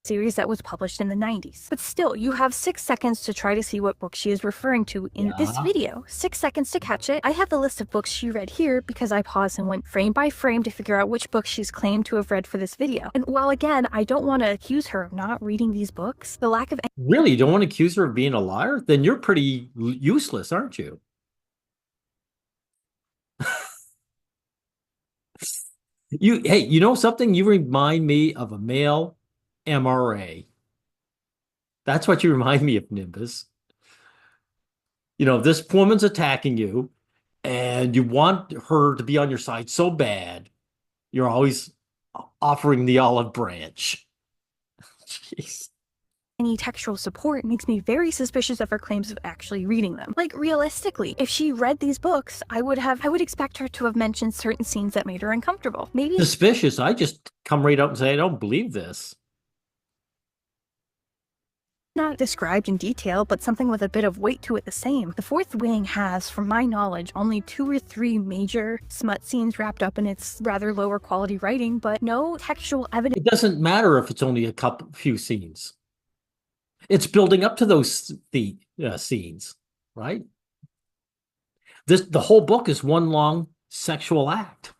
Series that was published in the 90s. But still, you have 6 seconds to try to see what book she is referring to in this video. 6 seconds to catch it. I have the list of books she read here because I paused and went frame by frame to figure out which books she's claimed to have read for this video. And while again, I don't want to accuse her of not reading these books, the lack of... Really? You don't want to accuse her of being a liar? Then you're pretty useless, aren't you? Hey, you know something? You remind me of a male MRA. That's what you remind me of, Nimbus. You know, this woman's attacking you, and you want her to be on your side so bad, you're always offering the olive branch. Jeez. Any textual support makes me very suspicious of her claims of actually reading them. Like, realistically, if she read these books, I would expect her to have mentioned certain scenes that made her uncomfortable. Maybe suspicious. I just come right out and say, I don't believe this. Not described in detail, but something with a bit of weight to it the same. The Fourth Wing has, from my knowledge, only 2 or 3 major smut scenes wrapped up in its rather lower quality writing, but no textual evidence. It doesn't matter if it's only few scenes. It's building up to those scenes, right? The whole book is one long sexual act.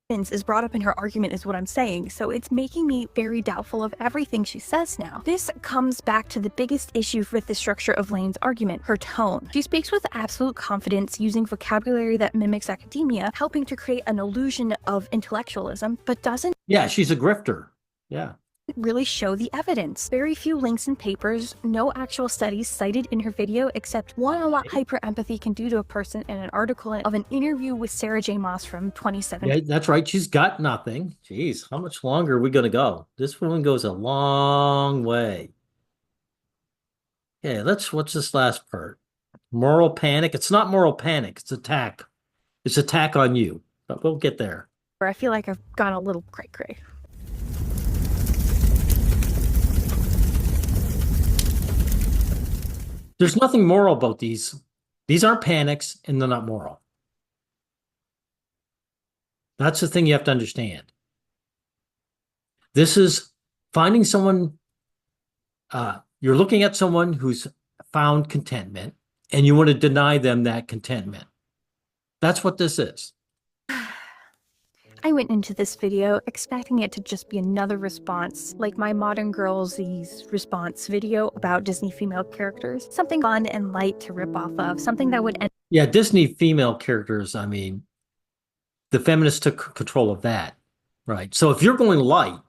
Is brought up in her argument is what I'm saying, so it's making me very doubtful of everything she says now. This comes back to the biggest issue with the structure of Lane's argument, her tone. She speaks with absolute confidence, using vocabulary that mimics academia, helping to create an illusion of intellectualism, but doesn't... Yeah, she's a grifter. Yeah. Really show the evidence. Very few links and papers, no actual studies cited in her video except one on what hyper-empathy can do to a person in an article of an interview with Sarah J. Maas from 2017. Yeah, that's right. She's got nothing. Jeez, how much longer are we going to go? This woman goes a long way. Okay, what's this last part? Moral panic. It's not moral panic. It's attack. It's attack on you. But we'll get there. I feel like I've gone a little cray-cray. There's nothing moral about these. These aren't panics, and they're not moral. That's the thing you have to understand. This is finding someone, you're looking at someone who's found contentment, and you want to deny them that contentment. That's what this is. I went into this video expecting it to just be another response, like my Modern Girlsies response video about Disney female characters. Something fun and light to rip off of, something that would end... Yeah, Disney female characters, I mean, the feminists took control of that, right? So if you're going light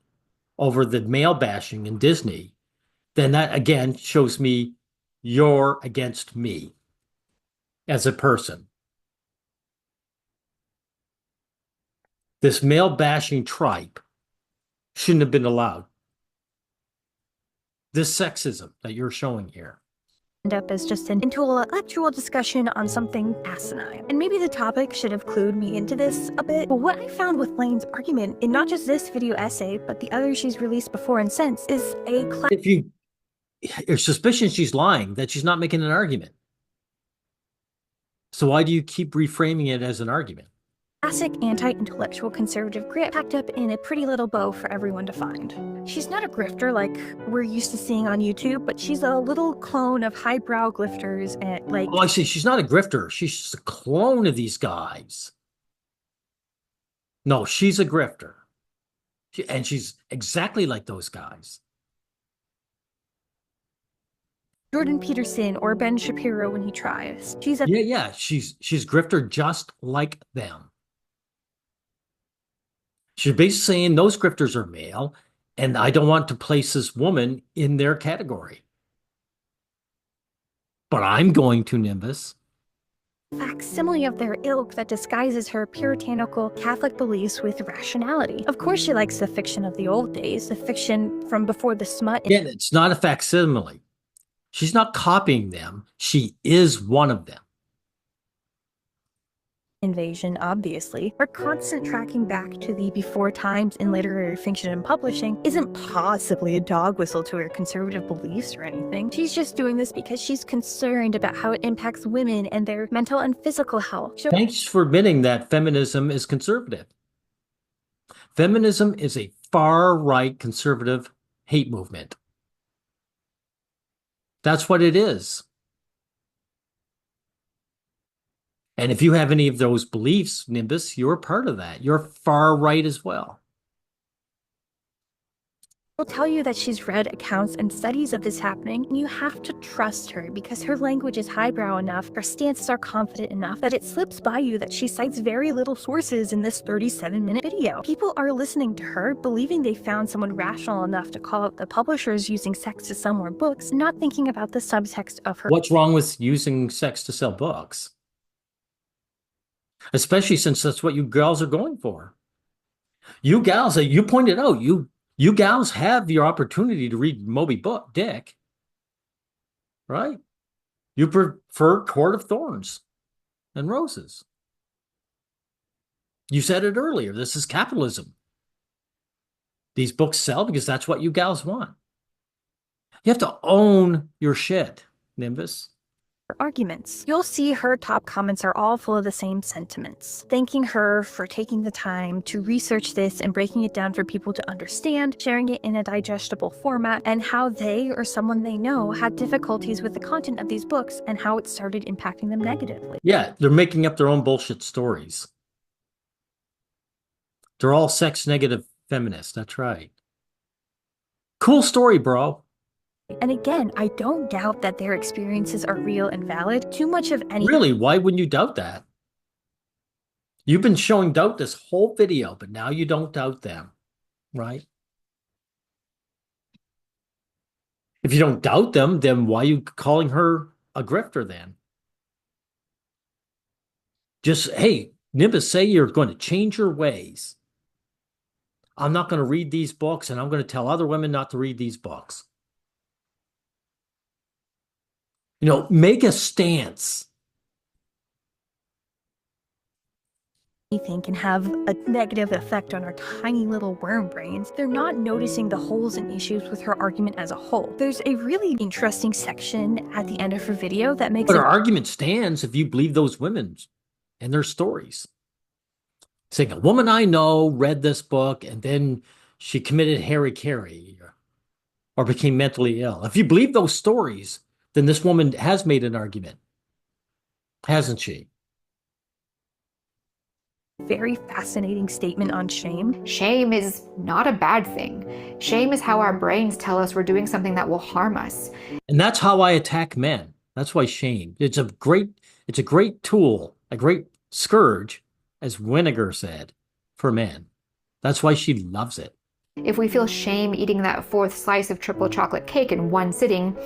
over the male bashing in Disney, then that, again, shows me you're against me as a person. This male bashing tripe shouldn't have been allowed. This sexism that you're showing here. end up as just an intellectual discussion on something asinine. And maybe the topic should have clued me into this a bit, but what I found with Lane's argument in not just this video essay, but the others she's released before and since, is a If your suspicion she's lying, that she's not making an argument. So why do you keep reframing it as an argument? classic anti-intellectual conservative grip packed up in a pretty little bow for everyone to find. She's not a grifter like we're used to seeing on YouTube, but she's a little clone of highbrow grifters and like... Oh, I see. She's not a grifter. She's just a clone of these guys. No, she's a grifter. And she's exactly like those guys. Jordan Peterson or Ben Shapiro when he tries. She's a... Yeah. She's grifter just like them. She's basically saying those grifters are male, and I don't want to place this woman in their category. But I'm going to, Nimbus. facsimile of their ilk that disguises her puritanical Catholic beliefs with rationality. Of course she likes the fiction of the old days, the fiction from before the smut... Again, it's not a facsimile. She's not copying them. She is one of them. Invasion, obviously. Her constant tracking back to the before times in literary fiction and publishing isn't possibly a dog whistle to her conservative beliefs or anything. She's just doing this because she's concerned about how it impacts women and their mental and physical health. Thanks for admitting that feminism is conservative. Feminism is a far-right conservative hate movement. That's what it is. And if you have any of those beliefs, Nimbus, you're part of that. You're far right as well. She'll tell you that she's read accounts and studies of this happening, and you have to trust her because her language is highbrow enough, her stances are confident enough that it slips by you that she cites very little sources in this 37-minute video. People are listening to her, believing they found someone rational enough to call out the publishers using sex to sell more books, not thinking about the subtext of her... What's wrong with using sex to sell books? Especially since that's what you gals are going for. You gals, you pointed out, you gals have your opportunity to read Moby Dick, right? You prefer Court of Thorns and Roses. You said it earlier. This is capitalism. These books sell because that's what you gals want. You have to own your shit, Nimbus. arguments. You'll see her top comments are all full of the same sentiments, thanking her for taking the time to research this and breaking it down for people to understand, sharing it in a digestible format, and how they or someone they know had difficulties with the content of these books and how it started impacting them negatively. Yeah, they're making up their own bullshit stories. They're all sex negative feminists. That's right. Cool story, bro. And again, I don't doubt that their experiences are real and valid. Too much of any... Really? Why wouldn't you doubt that? You've been showing doubt this whole video, but now you don't doubt them, right? If you don't doubt them, then why are you calling her a grifter then? Just, hey, Nimbus, say you're going to change your ways. I'm not going to read these books, and I'm going to tell other women not to read these books. You know, make a stance. Anything can have a negative effect on our tiny little worm brains. They're not noticing the holes and issues with her argument as a whole. There's a really interesting section at the end of her video that makes... But her argument stands if you believe those women and their stories. Saying, a woman I know read this book and then she committed hara-kiri or became mentally ill. If you believe those stories, then this woman has made an argument, hasn't she? Very fascinating statement on shame. Shame is not a bad thing. Shame is how our brains tell us we're doing something that will harm us. And that's how I attack men. That's why shame. It's a great tool, a great scourge, as Winnegar said, for men. That's why she loves it. If we feel shame eating that fourth slice of triple chocolate cake in one sitting,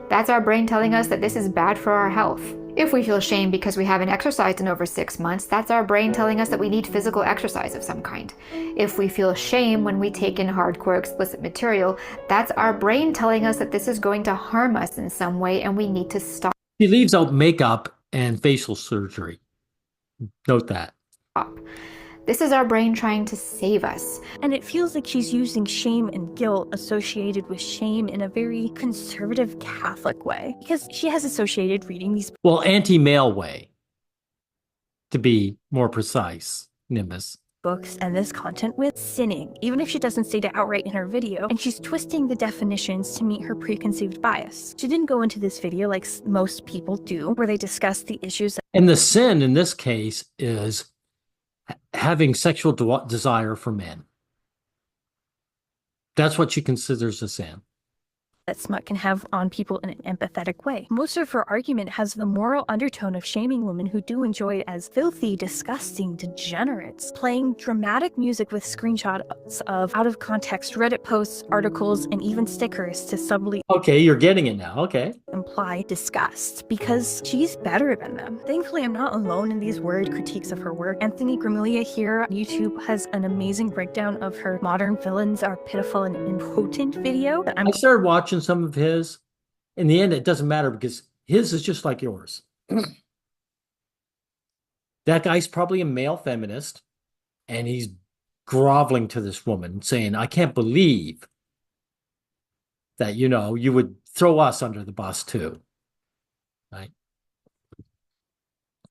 that's our brain telling us that this is bad for our health. If we feel shame because we haven't exercised in over 6 months, that's our brain telling us that we need physical exercise of some kind. If we feel shame when we take in hardcore explicit material, that's our brain telling us that this is going to harm us in some way and we need to stop. She leaves out makeup and facial surgery. Note that. This is our brain trying to save us. And it feels like she's using shame and guilt associated with shame in a very conservative Catholic way, because she has associated reading these Well, anti-male way, to be more precise, Nimbus. books and this content with sinning, even if she doesn't state it outright in her video, and she's twisting the definitions to meet her preconceived bias. She didn't go into this video like most people do, where they discuss the issues. And the sin in this case is having sexual desire for men. That's what she considers a sin. That smut can have on people in an empathetic way. Most of her argument has the moral undertone of shaming women who do enjoy it as filthy, disgusting degenerates, playing dramatic music with screenshots of out-of-context Reddit posts, articles, and even stickers to subtly Okay, you're getting it now. Okay. imply disgust, because she's better than them. Thankfully, I'm not alone in these worried critiques of her work. Anthony Gramiglia here on YouTube has an amazing breakdown of her Modern Villains Are Pitiful and Impotent video that I started watching some of his. In the end, it doesn't matter because his is just like yours. That guy's probably a male feminist, and he's groveling to this woman, saying, I can't believe that, you would throw us under the bus too. Right?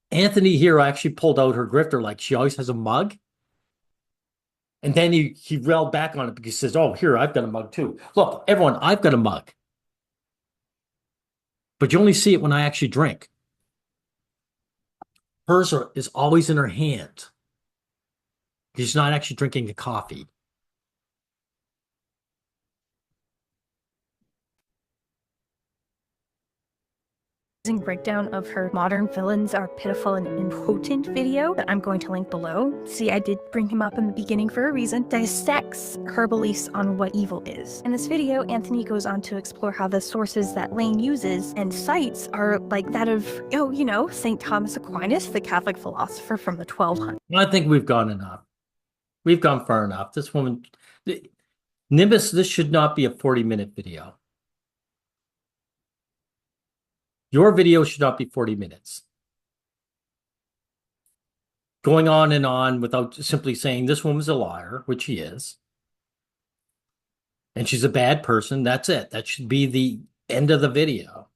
Anthony here actually pulled out her grifter like she always has a mug. And then he railed back on it because he says, oh, here, I've got a mug too. Look, everyone, I've got a mug. But you only see it when I actually drink. Hers is always in her hand. She's not actually drinking a coffee. breakdown of her Modern Villains Are Pitiful and Impotent video that I'm going to link below. See, I did bring him up in the beginning for a reason. Dissects her beliefs on what evil is. In this video, Anthony goes on to explore how the sources that Lane uses and cites are like that of, St. Thomas Aquinas, the Catholic philosopher from the 1200s. I think we've gone enough. We've gone far enough. This woman, Nimbus, this should not be a 40-minute video. Your video should not be 40 minutes. Going on and on without simply saying this woman's a liar, which she is. And she's a bad person. That's it. That should be the end of the video.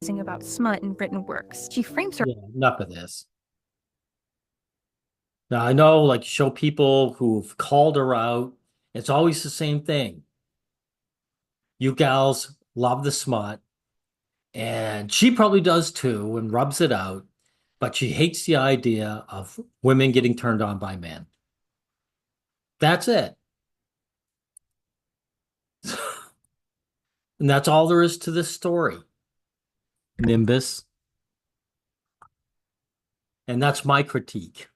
About smut in written works. She frames her. Yeah, enough of this. Now, I know, like, show people who've called her out. It's always the same thing. You gals love the smut. And she probably does too and rubs it out, but she hates the idea of women getting turned on by men. That's it. And that's all there is to this story, Nimbus. And that's my critique.